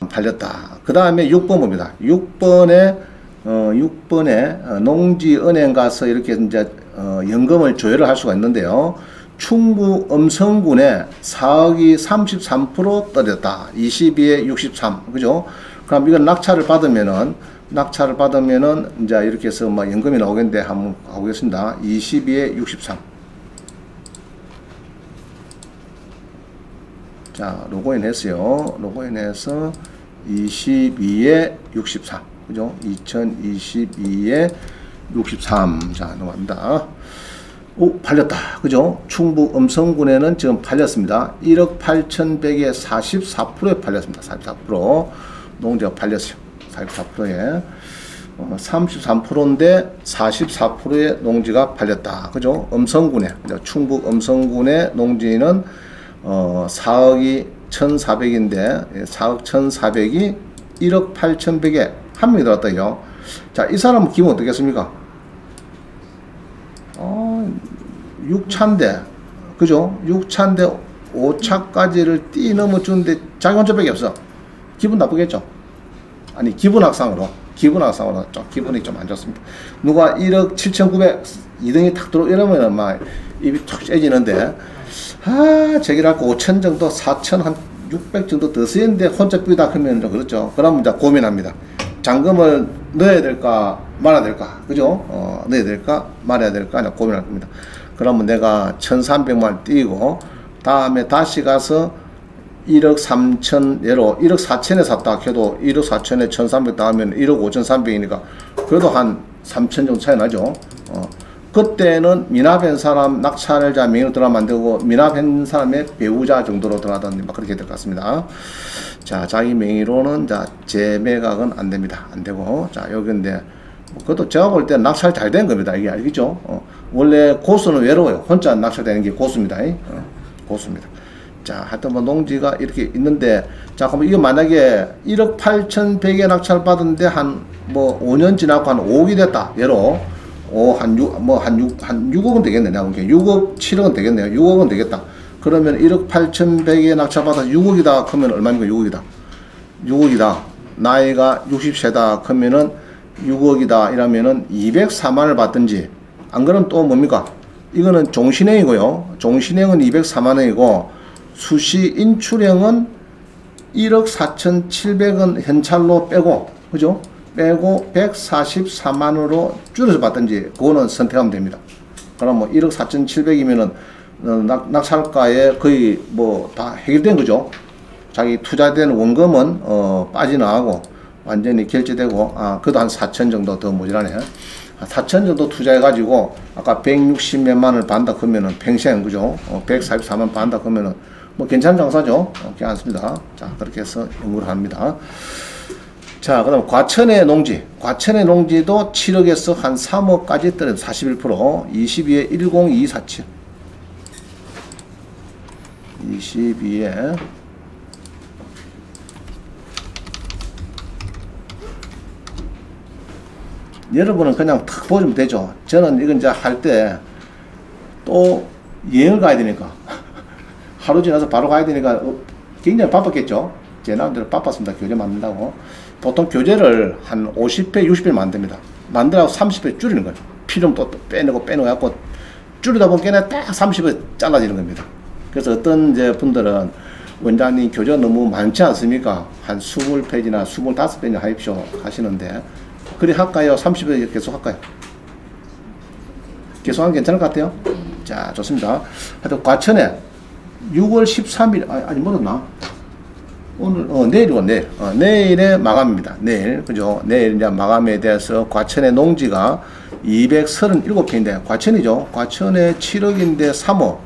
팔렸다. 그 다음에 6번 봅니다. 6번에 농지은행 가서 이렇게 이제 연금을 조회를 할 수가 있는데요. 충북 음성군에 4억이 33% 떨어졌다. 22에 63. 그죠? 그럼 이건 낙찰을 받으면은 이제 이렇게 해서 뭐 연금이 나오겠는데 한번 가보겠습니다. 22에 63. 자, 로그인 했어요. 로그인해서 22에 63. 그죠? 2022에 63. 자, 넘어갑니다. 오, 팔렸다. 그죠? 충북 음성군에는 지금 팔렸습니다. 1억 8,100에 44%에 팔렸습니다. 44%. 농지가 팔렸어요. 44%에. 33%인데 44%의 농지가 팔렸다. 그죠? 음성군에. 충북 음성군의 농지는 4억이 1,400인데 4억 1,400이 1억 8,100에 한 명이 들어왔다요. 자, 이 사람은 기분 어떻겠습니까? 6차인데 그죠? 6차인데 5차까지를 뛰넘어 주는데 자기 혼자밖에 없어. 기분 나쁘겠죠? 아니, 기분 악상으로 좀 기분이 좀 안 좋습니다. 누가 1억 7,900 2등이 탁 들어 이러면은 막 입이 툭 째지는데, 저기라고 5천 정도, 4천 한 600 정도 더 쓰였는데 혼자 삐다 하면 좀 그렇죠. 그러면 이제 고민합니다. 잔금을 넣어야 될까 말아야 될까, 그죠? 넣어야 될까 말아야 될까 고민할 겁니다. 그러면 내가 1,300만 띄고 다음에 다시 가서 1억 3천, 예로 1억 4천에 샀다 해도 1억 4천에 1,300 나오면 1억 5,300이니까 그래도 한 3천 정도 차이 나죠. 그때는 미납한 사람 낙찰자 명의로 들어가면 안 되고 미납한 사람의 배우자 정도로 들어가던지 막 그렇게 될 것 같습니다. 자, 자기 명의로는 자 재매각은 안 됩니다. 안 되고, 자 여기인데 그것도 제가 볼 때 낙찰 잘 된 겁니다. 이게 알겠죠? 원래 고수는 외로워요. 혼자 낙찰되는 게 고수입니다. 고수입니다. 자, 하여튼 뭐 농지가 이렇게 있는데, 자, 그럼 이거 만약에 1억 8,100에 낙찰 받았는데 한 뭐 5년 지나고 한 5억이 됐다. 예로 한 6억은 되겠네. 내가 보기엔 6억 7억은 되겠네요. 6억은 되겠다. 그러면 1억 8,100에 낙찰 받아서 6억이다. 그러면 얼마입니까? 6억이다. 6억이다. 나이가 60세다. 그러면은 6억이다. 이러면은 204만을 받든지, 안 그러면 또 뭡니까? 이거는 종신행이고요. 종신행은 204만원이고, 수시 인출행은 1억 4,700원 현찰로 빼고, 그죠? 빼고 144만원으로 줄여서 받든지, 그거는 선택하면 됩니다. 그럼 뭐 1억 4,700이면은 낙찰가에 거의 뭐 다 해결된 거죠. 자기 투자된 원금은 빠져나가고 완전히 결제되고, 그래도 한 4천 정도 더 모자라네. 4천 정도 투자해가지고 아까 160몇만을 받는다 그러면은 평생, 그죠? 144만 받는다 그러면은 뭐 괜찮은 장사죠. 괜찮습니다. 자, 그렇게 해서 연구를 합니다. 자, 그 다음 과천의 농지. 과천의 농지도 7억에서 한 3억까지 떨어져 41%. 22에 10247. 22에 여러분은 그냥 탁 보시면 되죠. 저는 이건 이제 할 때 또 여행을 가야 되니까 하루 지나서 바로 가야 되니까 굉장히 바빴겠죠. 제 나름대로 바빴습니다. 교재 만든다고. 보통 교재를 한 50회, 60회 만듭니다. 만들라고 30회 줄이는 거죠. 필름 또 빼내고 해갖고 줄이다 보니까 딱 30회 잘라지는 겁니다. 그래서 어떤 이제 분들은 원장님 교재 너무 많지 않습니까? 한 20페이지나 25페이지나 하십시오 하시는데, 그래 할까요? 30회 계속 할까요? 계속 하면 괜찮을 것 같아요? 자, 좋습니다. 하여튼 과천에 6월 13일, 아니 멀었나? 오늘, 내일이고, 내일. 내일의 마감입니다. 내일. 그죠? 내일 이제 마감에 대해서 과천의 농지가 237평인데, 과천이죠? 과천에 7억인데 3억.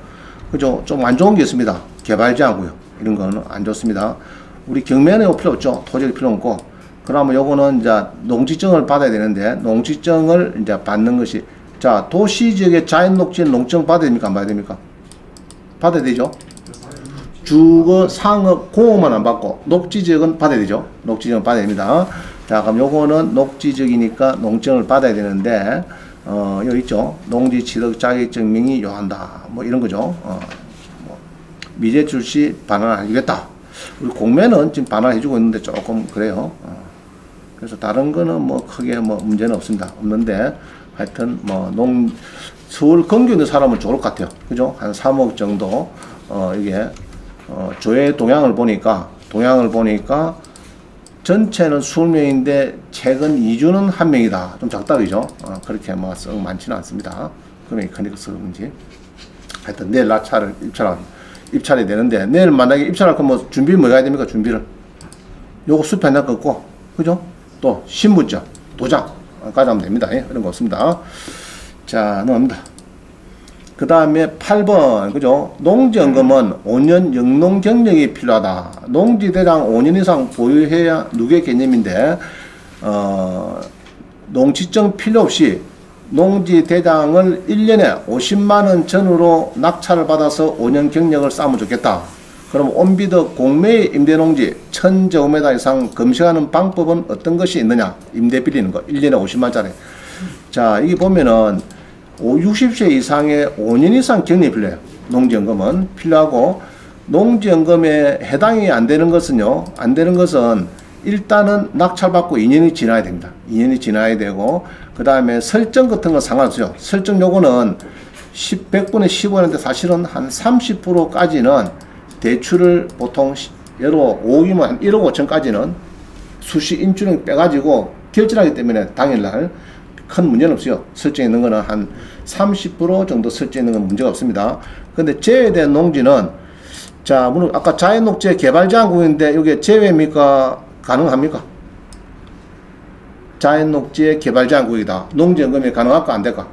그죠? 좀 안 좋은 게 있습니다. 개발지하고요. 이런 거는 안 좋습니다. 우리 경매는 필요 없죠. 토지가 필요 없고. 그러면 요거는 이제 농지증을 받아야 되는데, 농지증을 이제 받는 것이 자, 도시 지역의 자연 녹지는 농증 받아야 됩니까? 안 받아야 됩니까? 받아야 되죠? 주거, 상업, 공업만 안 받고 녹지 지역은 받아야 되죠? 녹지 지역은 받아야 됩니다. 자, 그럼 요거는 녹지 지역이니까 농증을 받아야 되는데 여기 있죠? 농지 취득 자격증 명의 요한다. 뭐 이런 거죠. 뭐 미제 출시 반환 해주겠다. 우리 공매는 지금 반환해주고 있는데 조금 그래요. 그래서 다른 거는 뭐 크게 뭐 문제는 없습니다. 없는데 하여튼 뭐 서울 근교에 있는 사람은 좋을 것 같아요. 그죠? 한 3억 정도 이게 조회 동향을 보니까 전체는 20명인데 최근 2주는 1명이다. 좀 작다 그죠? 그렇게 뭐 썩 많지는 않습니다. 금액이 크니까 썩은지. 하여튼 내일 낙차를 입찰이 되는데 내일 만약에 입찰할 거면 뭐 준비 뭐 해야 됩니까? 준비를. 요거 수표 하나 긋고 그죠? 또 신분증, 도장 가져가면 됩니다. 그런 거 없습니다. 자, 넘어갑니다. 그 다음에 8번, 그죠? 농지연금은 5년 영농 경력이 필요하다. 농지대장 5년 이상 보유해야 누계 개념인데, 농지증 필요 없이 농지대장을 1년에 50만원 전후로 낙찰을 받아서 5년 경력을 쌓으면 좋겠다. 그럼 온비드 공매의 임대농지 1000제곱미터 이상 검색하는 방법은 어떤 것이 있느냐? 임대 빌리는 거. 1년에 50만짜리. 자, 여기 보면은 60세 이상의 5년 이상 경력이 필요해요. 농지연금은 필요하고, 농지연금에 해당이 안 되는 것은요, 일단은 낙찰받고 2년이 지나야 됩니다. 2년이 지나야 되고, 그 다음에 설정 같은 건 상관없어요. 설정 요거는 100분의 15인데 사실은 한 30%까지는 대출을 보통 예로 5억이면 한 1억 5천까지는 수시 인출을 빼가지고 결제하기 때문에 당일날 큰 문제는 없어요. 설정해 있는 거는 한 30% 정도 설정해 있는 건 문제가 없습니다. 근데 제외된 농지는, 자, 물론 아까 자연녹지 개발제한구역인데 이게 제외입니까? 가능합니까? 자연녹지의 개발제한구역이다. 농지연금이 가능할까? 안 될까?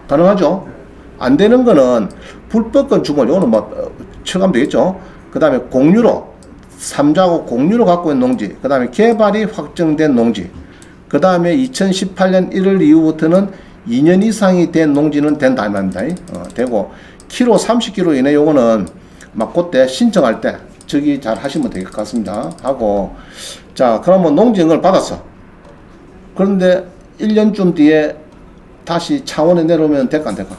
가능하죠? 안 되는 거는 불법권 주거, 요거는 뭐 처가면 되겠죠? 그 다음에 공유로, 3조하고 공유로 갖고 있는 농지, 그 다음에 개발이 확정된 농지, 그 다음에 2018년 1월 이후부터는 2년 이상이 된 농지는 된다 이 말입니다. 되고 키로 30km 이내 요거는 막 그때 신청할 때 저기 잘 하시면 될 것 같습니다. 하고, 자, 그러면 농지연금을 받았어. 그런데 1년쯤 뒤에 다시 차원에 내려오면 될까 안 될까?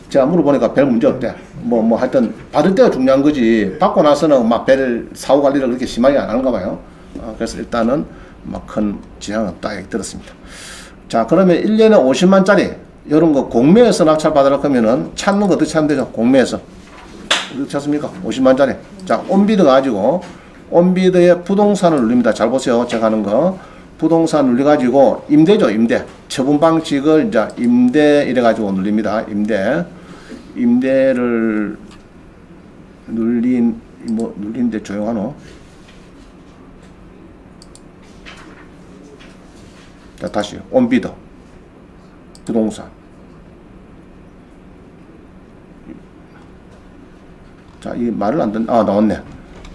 제가 물어보니까 별 문제 없대. 뭐 하여튼 받을 때가 중요한 거지, 받고 나서는 막 별 사후 관리를 그렇게 심하게 안 하는가 봐요. 그래서 일단은 막 큰 지장은 없다 얘기 들었습니다. 자, 그러면 1년에 50만짜리 이런 거 공매에서 낙찰 받으려고 하면은 찾는 거 어떻게 찾으면 되죠? 공매에서 어떻게 찾습니까? 50만짜리. 자, 온비드 가지고 온비드에 부동산을 눌립니다. 잘 보세요. 제가 하는 거 부동산 눌려가지고 임대죠. 임대 처분 방식을 이제 임대 이래가지고 눌립니다. 임대를 눌리는데 조용하노? 자, 다시 온비드 부동산. 자, 이 말을 안 듣는, 나왔네.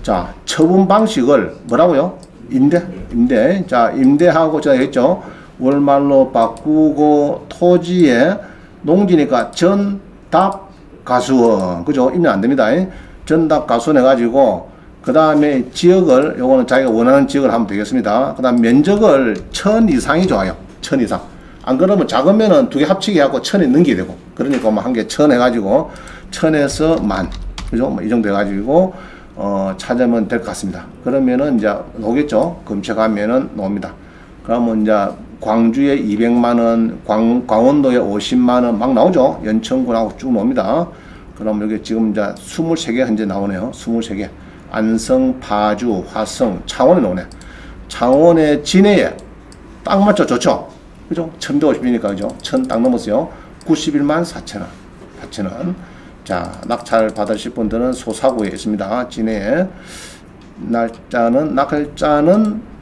자, 처분 방식을 뭐라고요? 임대. 자, 임대하고 제가 했죠. 월말로 바꾸고 토지에 농지니까 전답 가수원. 그죠? 입력 안 됩니다. 전답 가수원 해가지고 그 다음에 지역을, 요거는 자기가 원하는 지역을 하면 되겠습니다. 그 다음 면적을 1000 이상이 좋아요. 1000 이상. 안 그러면 작으면은 두 개 합치게 하고 1000에 넘기게 되고. 그러니까 뭐 한 개 1000 해가지고 1000에서 10,000. 그죠? 뭐 이 정도 해가지고, 찾으면 될 것 같습니다. 그러면은 이제 오겠죠? 검색하면은 나옵니다. 그러면 이제 광주에 200만원, 강원도에 50만원 막 나오죠? 연천군하고 쭉 나옵니다. 그럼 여기 지금 이제 23개 현재 나오네요. 23개. 안성, 파주, 화성, 창원에 나오네. 창원의 진해에 딱 맞죠? 좋죠? 그죠? 1150이니까, 그죠? 1000 딱 넘었어요. 91만 4천원. 자, 낙찰 받으실 분들은 소사구에 있습니다. 진해. 날짜는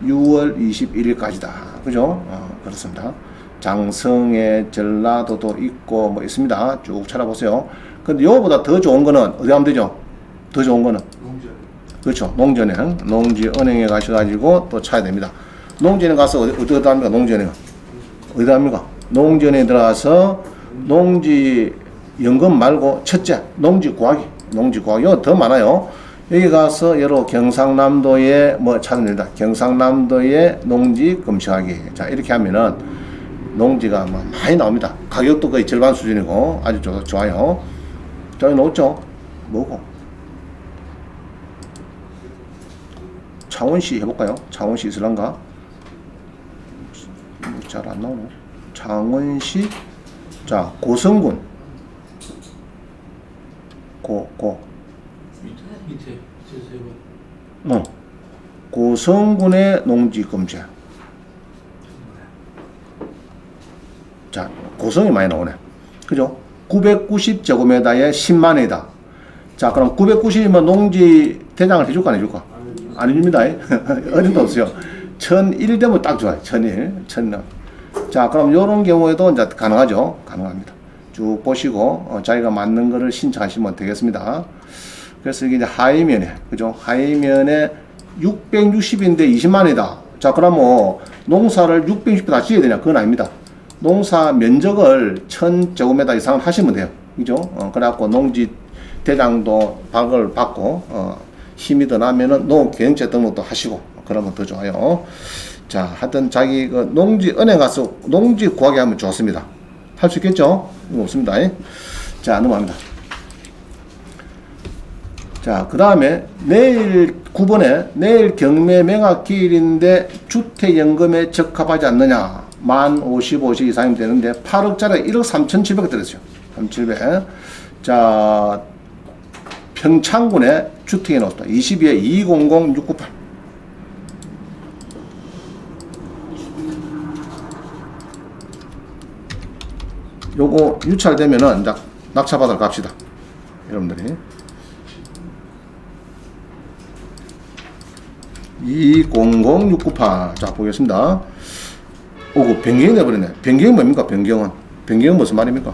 6월 21일까지다. 그죠? 그렇습니다. 장성에 전라도도 있고 뭐 있습니다. 쭉 찾아보세요. 근데 요거보다 더 좋은 거는 어디 가면 되죠? 더 좋은 거는? 그렇죠. 농지은행. 농지은행에 가셔가지고 또 찾아야 됩니다. 농지은행 가서 어디 합니까? 농지은행. 어디 합니까? 농지원에 들어가서 농지 연금 말고 첫째 농지 구하기 이거 더 많아요. 여기 가서 여러 경상남도에 뭐 찾습니다. 경상남도에 농지 검색하기. 자 이렇게 하면은 농지가 뭐 많이 나옵니다. 가격도 거의 절반 수준이고 아주 좋아요. 자 여기 놓죠. 뭐고? 창원시 해볼까요? 창원시 있을란가? 잘 안 나오네. 창원시 자 고성군 밑에 고성군의 농지 검색. 자 고성이 많이 나오네. 그죠? 990제곱미터에 10만원이다. 자 그럼 990이면 농지 대장을 해줄까 안 해줄까? 안 해줍니다. 어림도 없어요. 1001 되면 딱 좋아요. 1001. 자 그럼 요런 경우에도 이제 가능하죠. 가능합니다. 쭉 보시고 자기가 맞는 거를 신청하시면 되겠습니다. 그래서 이게 이제 하위면에 그죠? 하위면에 660인데 20만이다. 자 그러면 농사를 660 다 지어야 되냐? 그건 아닙니다. 농사 면적을 1000제곱미터 이상을 하시면 돼요. 그죠? 그래갖고 농지 대장도 박을 받고 힘이 더 나면은 농경제 등록도 하시고 그러면 더 좋아요. 자 하여튼 자기 그 농지 은행 가서 농지 구하게 하면 좋습니다. 할 수 있겠죠? 이거 없습니다. 자 넘어갑니다. 자 그 다음에 내일 9번에 내일 경매 명확기일인데 주택연금에 적합하지 않느냐. 만 55세 이상이면 되는데 8억짜리 1억 3,700원 들었어요. 3,700. 자 평창군에 주택에 넣었다. 22에 200698. 요거 유찰되면은 이제 낙찰받으러 갑시다. 여러분들이 200698. 자 보겠습니다. 오고 변경이 돼버리네. 변경이 뭡니까? 변경은 무슨 말입니까?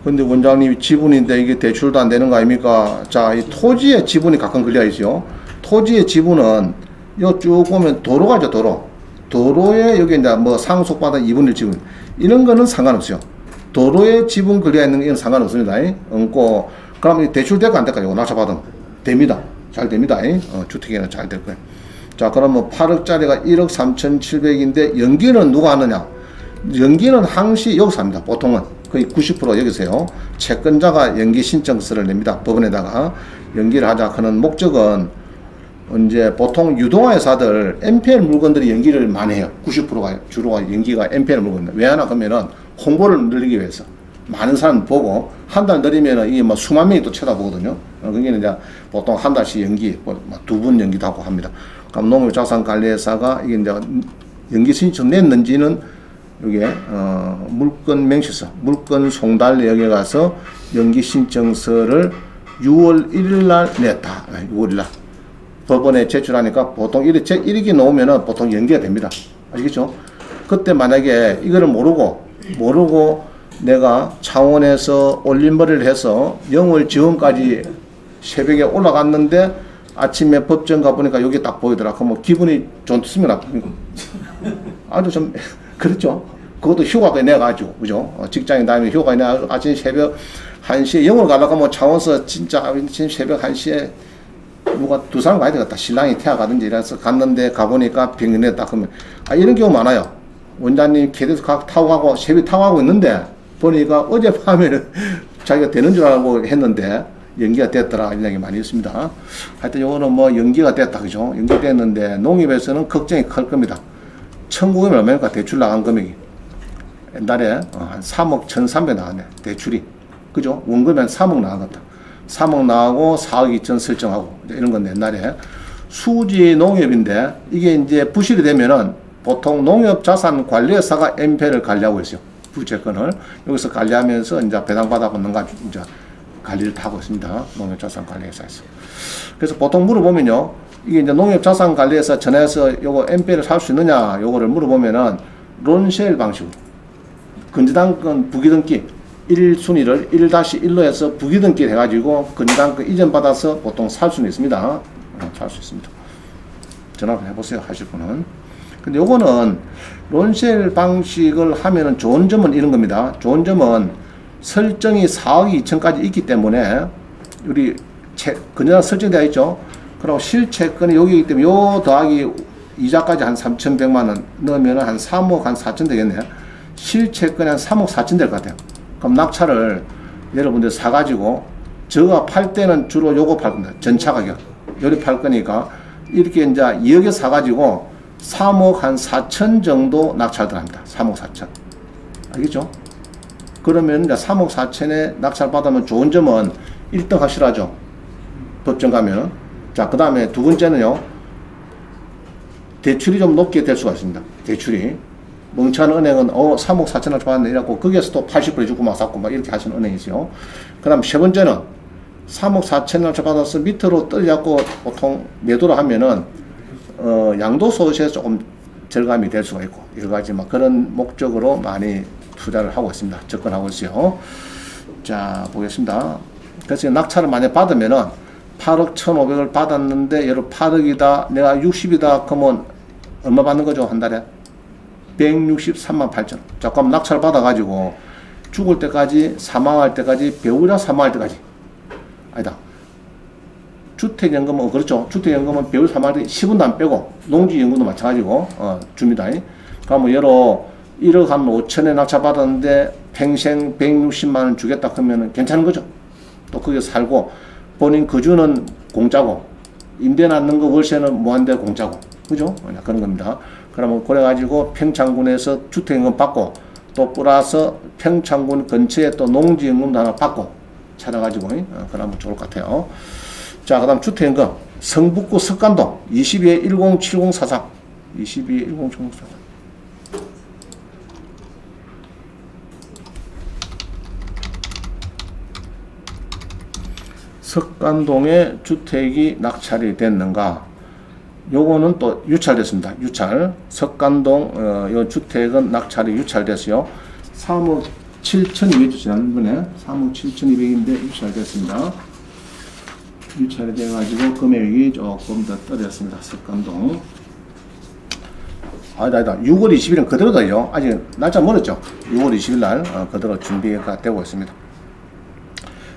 근데 원장님이 지분인데 이게 대출도 안 되는 거 아닙니까? 자, 이 토지의 지분이 가끔 걸려 있어요. 토지의 지분은 요 쭉 보면 도로가죠, 도로. 도로에 여기 이제 뭐 상속받은 2분의 1 지분. 이런 거는 상관없어요. 도로에 지분 걸려 있는 건 상관없습니다. 얹고, 그럼 대출 될까 안 될까? 이거 낙찰받으면 됩니다. 잘 됩니다. 주택에는 잘 될 거예요. 자, 그러면 8억짜리가 1억 3,700인데 연기는 누가 하느냐? 연기는 항시 여기서 합니다. 보통은 거의 90% 여기서 해요. 채권자가 연기 신청서를 냅니다. 법원에다가 연기를 하자 하는 목적은 이제 보통 유동화 회사들 NPL 물건들이 연기를 많이 해요. 90%가 주로가 연기가 NPL 물건들. 왜 하나 그러면은 홍보를 늘리기 위해서 많은 사람 보고 한 달 느리면은 이게 뭐 수만 명이 또 쳐다보거든요. 그게 이제 보통 한 달씩 연기, 두 분 연기도 하고 합니다. 그럼 농업자산관리회사가 이게 이제 연기 신청 냈는지는 이게 물건 명시서, 물건 송달 여기에 가서 연기 신청서를 6월 1일 날 냈다. 6월 1일 날. 법원에 제출하니까 보통 이렇게 놓으면은 보통 연기가 됩니다. 아시겠죠? 그때 만약에 이거를 모르고 내가 창원에서 올림머리를 해서 영월 지원까지 새벽에 올라갔는데 아침에 법정 가보니까 여기 딱 보이더라. 그러면 기분이 좋습니다. 아주 좀, 그렇죠. 그것도 휴가가 내가지고, 그죠? 직장에 다니면 휴가가 내가지고 아침 새벽 1시에 영월 가려고 하면 창원에서 진짜 아침 새벽 1시에 누가 두 사람 가야 되겠다. 신랑이 태워가든지 이래서 갔는데 가보니까 병원에 딱 하면, 이런 경우 많아요. 원장님 캐리스 타고 가고 새벽 타고 가고 있는데 보니까 어젯밤에는 자기가 되는 줄 알고 했는데 연기가 됐더라. 이런 얘기 많이 있습니다. 하여튼 요거는 뭐 연기가 됐다. 그죠? 연기됐는데 농협에서는 걱정이 클 겁니다. 청구금이 얼마입니까? 대출 나간 금액이. 옛날에 한 3억 1,300 나왔네. 대출이. 그죠? 원금이 한 3억 나갔다. 3억 나가고 4억 2천 설정하고 이런 건 옛날에 수지 농협인데 이게 이제 부실이 되면은 보통 농협자산관리회사가 NPL을 관리하고 있어요. 부채권을 여기서 관리하면서 이제 배당받아 받는가 이제 관리를 하고 있습니다. 농협자산관리회사에서. 그래서 보통 물어보면요, 이게 이제 농협자산관리회사 전화해서 요거 NPL을 살 수 있느냐 요거를 물어보면은 론쉘 방식으로 건재당권 부기등기 1순위를 1-1로 해서 부기등기를 해가지고 건재당권 이전 받아서 보통 살 수는 있습니다. 살 수 있습니다. 전화를 해보세요. 하실 분은. 근데 요거는 론셀 방식을 하면은 좋은 점은 이런 겁니다. 좋은 점은 설정이 4억 2천까지 있기 때문에 우리 그냥 설정되어 있죠. 그리고 실채권이 여기이기 때문에 요 더하기 이자까지 한 3,100만원 넣으면 한 3억 한 4천 되겠네요. 실채권이 한 3억 4천 될 것 같아요. 그럼 낙찰을 여러분들 사가지고 저가 팔 때는 주로 요거 팔 겁니다. 전차 가격. 요리 팔 거니까 이렇게 이제 2억에 사가지고 3억 한 4천 정도 낙찰 들어갑니다. 3억 4천. 알겠죠? 그러면 이제 3억 4천에 낙찰 받으면 좋은 점은 1등 확실하죠. 도점 가면은. 자, 그 다음에 두 번째는요. 대출이 좀 높게 될 수가 있습니다. 대출이. 멍청한 은행은 3억 4천을 받았네 이라고 거기에서 또 80% 해주고 막 샀고 막 이렇게 하시는 은행이 있어요. 그 다음 세 번째는 3억 4천을 받아서 밑으로 떨어져갖고 보통 매도를 하면은 양도소득세에서 조금 절감이 될 수가 있고 여러 가지 막 그런 목적으로 많이 투자를 하고 있습니다. 접근하고 있어요. 자, 보겠습니다. 그래서 낙찰을 많이 받으면은 8억 1,500을 받았는데 여러분 8억이다 내가 60이다 그러면 얼마 받는 거죠? 한 달에 163만 8천. 자, 그럼 낙찰 받아가지고 죽을 때까지 사망할 때까지 배우자 사망할 때까지 아니다. 주택연금은 그렇죠. 주택연금은 배우자 사망할 때 10원도 안 빼고 농지연금도 마찬가지고 줍니다. 그러면 여러 1억 한 5천에 낙찰 받았는데 평생 160만원 주겠다 그러면 괜찮은 거죠. 또 거기서 살고 본인 거주는 공짜고 임대 낳는 거 월세는 무한대 공짜고 그죠? 그런 겁니다. 그러면 그래가지고 평창군에서 주택연금 받고 또 플러스 평창군 근처에 또 농지연금도 하나 받고 찾아가지고 그러면 좋을 것 같아요. 자, 그 다음 주택연금 성북구 석간동 22-107043 22-107043 석간동에 주택이 낙찰이 됐는가? 요거는 또 유찰됐습니다. 유찰. 석간동 요 주택은 낙찰이 유찰됐어요. 3억 7,200주 지난번에 3억 7,200인데 유찰됐습니다. 유찰이 돼가지고 금액이 조금 더 떨어졌습니다. 석간동. 아니다. 6월 20일은 그대로다요. 아직 날짜 멀었죠. 6월 20일 날 그대로 준비가 되고 있습니다.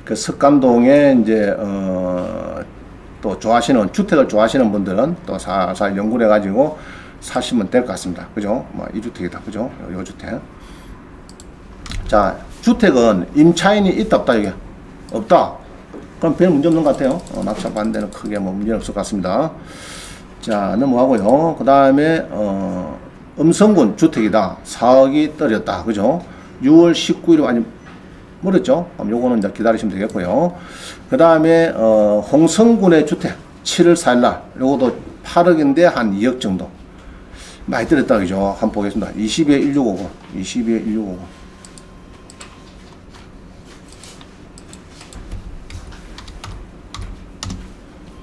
그 석간동에 이제 또 좋아하시는 주택을 좋아하시는 분들은 또 살살 연구를 해가지고 사시면 될 것 같습니다. 그죠? 뭐 이 주택이다. 그죠? 요 주택. 자, 주택은 임차인이 있다 없다 이게 없다. 그럼 별 문제 없는 것 같아요. 낙찰 받는 데는 크게 뭐 문제는 없을 것 같습니다. 자, 넘어가고요. 그 다음에 음성군 주택이다. 4억이 떨어졌다. 그죠? 6월 19일 아니 멀었죠? 그럼 요거는 이제 기다리시면 되겠고요. 그 다음에 홍성군의 주택 7월 4일날 요것도 8억인데 한 2억 정도 많이 떨어졌다. 그죠? 한번 보겠습니다. 22-1650 22-1650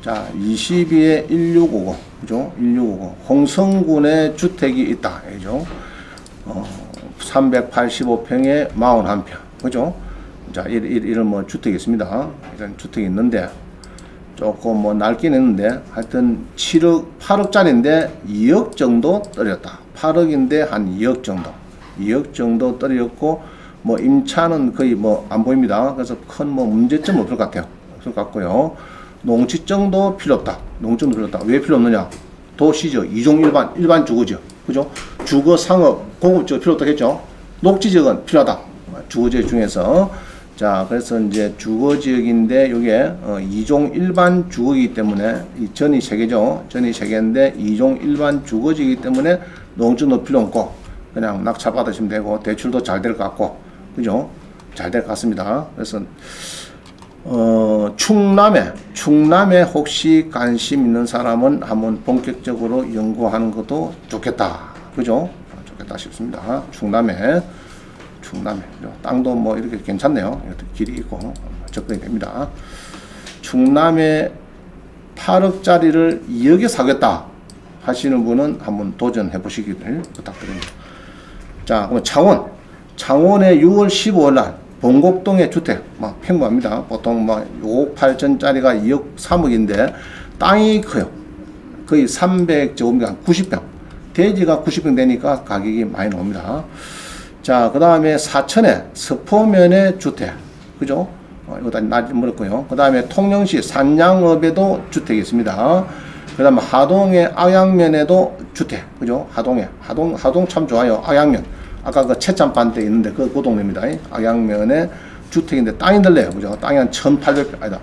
자, 22-1650 그죠? 1650 홍성군의 주택이 있다. 그죠? 385평에 41평 그죠? 자, 이런 뭐 주택이 있습니다. 이런 주택이 있는데 조금 뭐 낡긴 했는데 하여튼 7억 8억짜리인데 2억 정도 떨어졌다. 8억인데 한 2억 정도 떨어졌고 뭐 임차는 거의 뭐 안 보입니다. 그래서 큰 뭐 문제점 없을 것 같아요. 없을 것 같고요. 농지증도 필요 없다. 농지증도 필요 없다. 왜 필요 없느냐? 도시죠. 이종 일반 주거지역 그죠? 주거 상업 공업지역 필요 없다겠죠? 녹지지역은 필요하다. 주거지역 중에서 자, 그래서 이제 주거지역인데 이게 2종 일반 주거이기 때문에 이 전이 3개죠. 전이 3개인데 2종 일반 주거지이기 때문에 농지도 필요 없고 그냥 낙찰 받으시면 되고 대출도 잘 될 것 같고 그죠? 잘 될 것 같습니다. 그래서 충남에 혹시 관심 있는 사람은 한번 본격적으로 연구하는 것도 좋겠다. 그죠? 좋겠다 싶습니다. 충남에 땅도 뭐 이렇게 괜찮네요. 길이 있고 접근이 됩니다. 충남에 8억짜리를 2억에 사겠다 하시는 분은 한번 도전해 보시기를 부탁드립니다. 자, 그럼 창원의 6월 15일 날 봉곡동의 주택 막 평범합니다. 보통 막 5억 8천짜리가 2억 3억인데 땅이 커요. 거의 300제곱미터 90평. 대지가 90평 되니까 가격이 많이 나옵니다. 자, 그 다음에 사천에 서포면의 주택. 그죠? 이거 다 물었고요. 그 다음에 통영시 산양읍에도 주택이 있습니다. 그 다음에 하동의 악양면에도 주택. 그죠? 하동 참 좋아요. 악양면. 아까 그 채짬반대 있는데 그 동네입니다. 악양면에 주택인데 땅이 들래요. 그죠? 땅이 한 1800평, 아니다.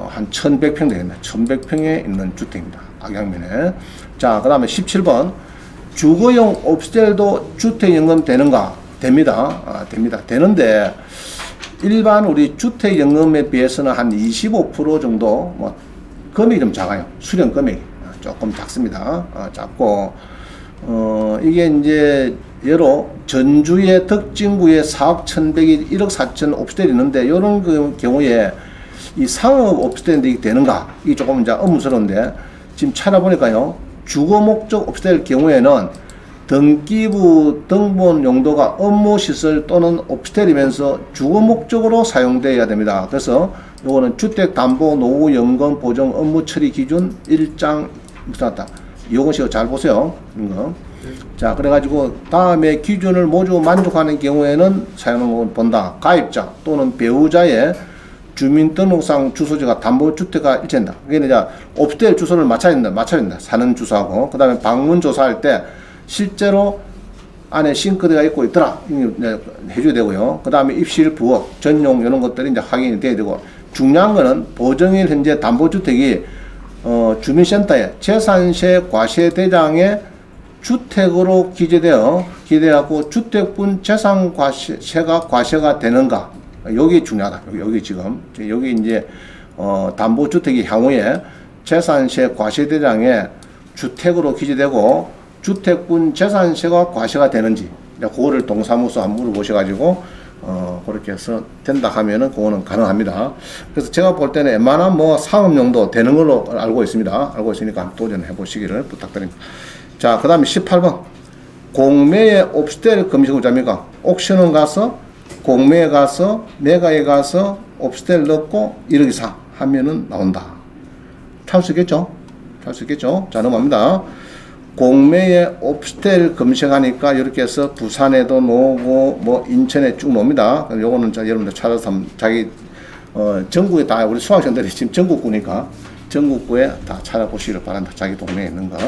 한 1100평 되겠네. 1100평에 있는 주택입니다. 악양면에. 자, 그 다음에 17번. 주거용 옵스텔도 주택연금 되는가? 됩니다. 됩니다. 되는데, 일반 우리 주택연금에 비해서는 한 25% 정도, 뭐, 금액이 좀 작아요. 수령 금액이. 조금 작습니다. 작고, 이게 이제, 예로 전주의 덕진구에 4억 1100이 1억 4천 옵스텔이 있는데, 요런 그 경우에 이 상업 옵스텔이 되는가? 이게 조금 이제 의문스러운데, 지금 찾아보니까요, 주거 목적 옵스텔 경우에는 등기부 등본 용도가 업무시설 또는 옵스텔이면서 주거 목적으로 사용되어야 됩니다. 그래서 요거는 주택담보노후연금 보정 업무 처리 기준 1장 나왔다. 요것이요. 잘 보세요. 이거. 자, 그래가지고 다음에 기준을 모두 만족하는 경우에는 사용을 본다. 가입자 또는 배우자의 주민등록상 주소지가 담보주택과 일치한다. 그게 이제 옵스텔 주소를 맞춰야 된다. 사는 주소하고. 그 다음에 방문 조사할 때 실제로 안에 싱크대가 있고 있더라. 해줘야 되고요. 그 다음에 입실 부업, 전용 이런 것들이 이제 확인이 돼야 되고. 중요한 거는 보정일 현재 담보주택이 주민센터에 재산세 과세대장에 주택으로 기재되어갖고 주택분 재산세가 과세가 되는가. 여기 중요하다. 여기 지금 여기 이제 담보주택이 향후에 재산세 과세대장에 주택으로 기재되고 주택분 재산세가 과세가 되는지 그거를 동사무소 한번 물어보셔가지고 그렇게 해서 된다 하면은 그거는 가능합니다. 그래서 제가 볼 때는 웬만한 뭐 상업용도 되는 걸로 알고 있습니다. 알고 있으니까 도전해 보시기를 부탁드립니다. 자, 그 다음에 18번 공매의 옵스텔 금시구자입니까? 옥션은 가서 공매에 가서 매가에 가서 옵스텔 넣고 1억 이상 하면은 나온다. 찾을 수 있겠죠? 찾을 수 있겠죠? 자, 넘어갑니다. 공매에 옵스텔 검색하니까 이렇게 해서 부산에도 나오고 뭐 인천에 쭉 나옵니다. 요거는 여러분들 찾아서 자기 전국에 다 우리 수강생들이 지금 전국구니까 전국구에 다 찾아보시기를 바란다. 자기 동네에 있는 거.